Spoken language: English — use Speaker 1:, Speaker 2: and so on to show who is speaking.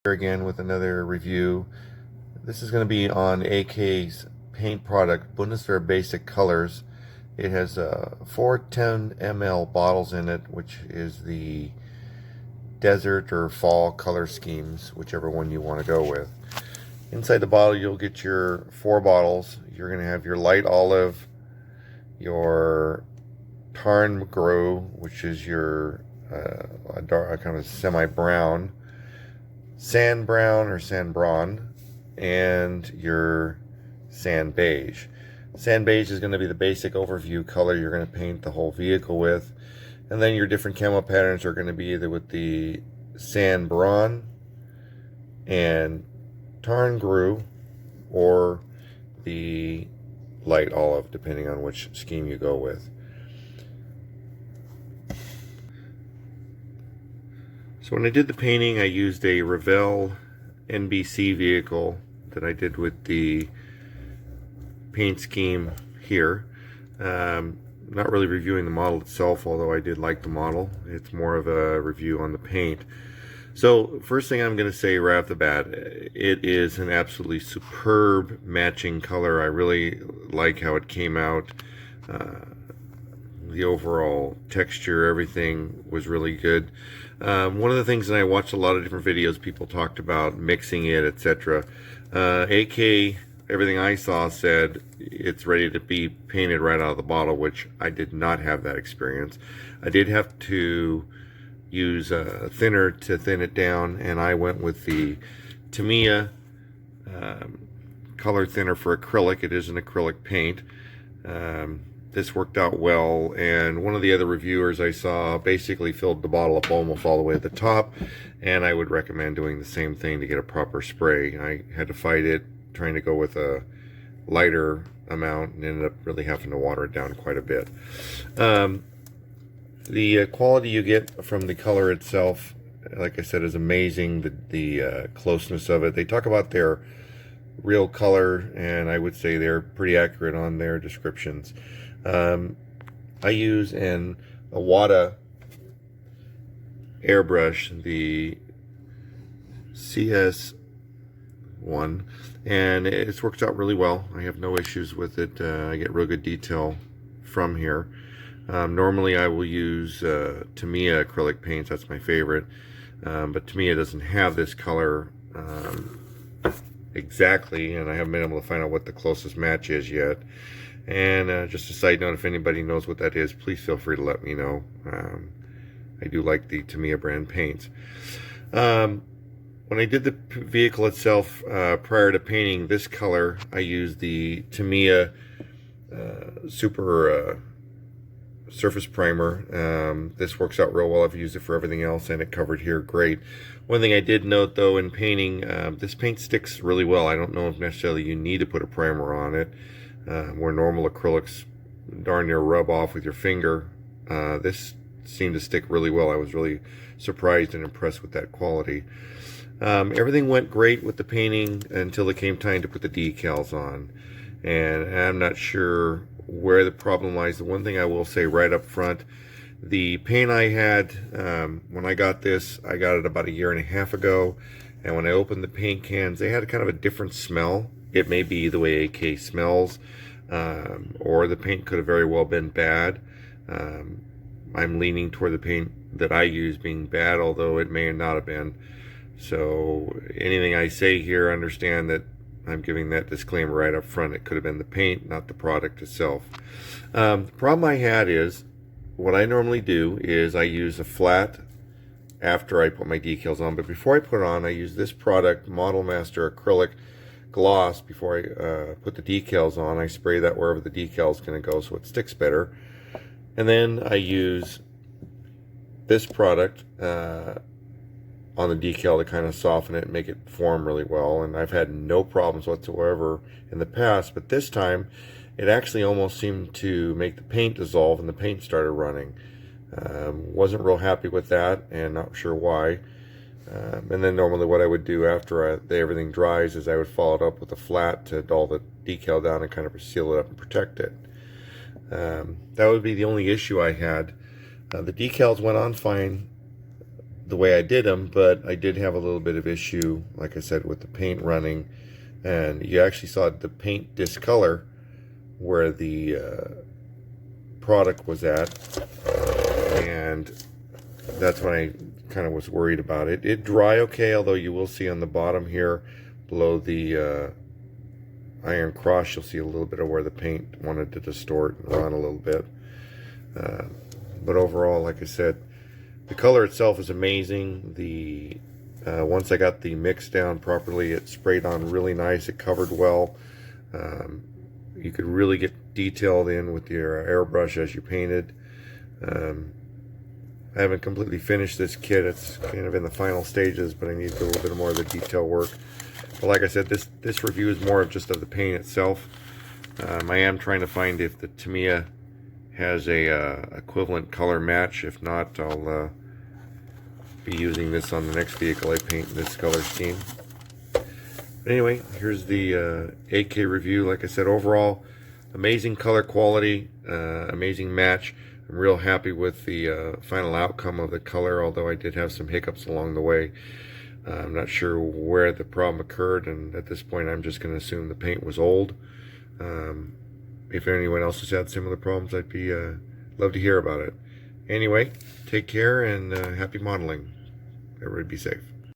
Speaker 1: Here again with another review. This is going to be on AK's paint product, Bundeswehr Basic Colors. It has 4 10 ml bottles in it, which is the desert or fall color schemes, whichever one you want to go with. Inside the bottle you'll get your 4 bottles. You're going to have your light olive, your tarn-grau, which is your a dark, kind of semi-brown, sand brown or sand brawn, and your sand beige. Sand beige is going to be the basic overview color you're going to paint the whole vehicle with, and then your different camo patterns are going to be either with the sand brawn and tarn-grau or the light olive, depending on which scheme you go with. So when I did the painting, I used a Revell NBC vehicle that I did with the paint scheme here. Not really reviewing the model itself, although I did like the model. It's more of a review on the paint. So first thing I'm going to say right off the bat, it is an absolutely superb matching color. I really like how it came out. The overall texture, everything was really good. One of the things that I watched a lot of different videos, people talked about mixing it, etc. AK, everything I saw said it's ready to be painted right out of the bottle, which I did not have that experience. I did have to use a thinner to thin it down, and I went with the Tamiya color thinner for acrylic. It is an acrylic paint. This worked out well, and one of the other reviewers I saw basically filled the bottle up almost all the way at the top, and I would recommend doing the same thing to get a proper spray. I had to fight it, trying to go with a lighter amount, and ended up really having to water it down quite a bit. The quality you get from the color itself, like I said, is amazing. The closeness of it. They talk about their real color, and I would say they're pretty accurate on their descriptions. I use an Awada airbrush, the CS1, and it's worked out really well. I have no issues with it. I get real good detail from here. Normally I will use Tamiya acrylic paints. That's my favorite, but Tamiya doesn't have this color exactly, and I haven't been able to find out what the closest match is yet. And just a side note, if anybody knows what that is, please feel free to let me know. I do like the Tamiya brand paints. When I did the vehicle itself, prior to painting this color, I used the Tamiya Super Surface Primer. This works out real well. I've used it for everything else, and it covered here great. One thing I did note, though, in painting, this paint sticks really well. I don't know if necessarily you need to put a primer on it. Where normal acrylics darn near rub off with your finger, this seemed to stick really well. I was really surprised and impressed with that quality. Everything went great with the painting until it came time to put the decals on, and I'm not sure where the problem lies. The one thing I will say right up front, the paint I had when I got this, I got it about 1.5 years ago, and when I opened the paint cans, they had kind of a different smell. It may be the way AK smells, or the paint could have very well been bad. I'm leaning toward the paint that I use being bad, although it may not have been. So anything I say here, understand that I'm giving that disclaimer right up front. It could have been the paint, not the product itself. The problem I had is, what I normally do is I use a flat after I put my decals on, but before I put it on, I use this product, Model Master Acrylic Gloss. Before I put the decals on, I spray that wherever the decal is going to go so it sticks better, and then I use this product on the decal to kind of soften it and make it form really well. And I've had no problems whatsoever in the past, but this time it actually almost seemed to make the paint dissolve, and the paint started running. Wasn't real happy with that, and not sure why. And then normally what I would do after everything dries is I would follow it up with a flat to dull the decal down and kind of seal it up and protect it. That would be the only issue I had. The decals went on fine. the way I did them, but I did have a little bit of issue, like I said, with the paint running, and you actually saw the paint discolor where the product was at, and that's when I kind of was worried about it. It dry okay, although you will see on the bottom here below the iron cross, you'll see a little bit of where the paint wanted to distort and run a little bit. But overall, like I said, the color itself is amazing. The once I got the mix down properly, it sprayed on really nice. It covered well. You could really get detailed in with your airbrush as you painted. I haven't completely finished this kit. It's kind of in the final stages, but I need to do a little bit more of the detail work. But like I said, this review is more of just of the paint itself. I am trying to find if the Tamiya has a equivalent color match. If not, I'll be using this on the next vehicle I paint in this color scheme. But anyway, here's the AK review. Like I said, overall, amazing color quality, amazing match. I'm real happy with the final outcome of the color, although I did have some hiccups along the way. I'm not sure where the problem occurred, and at this point I'm just going to assume the paint was old. If anyone else has had similar problems, I'd be love to hear about it. Anyway, take care and happy modeling. Everybody be safe.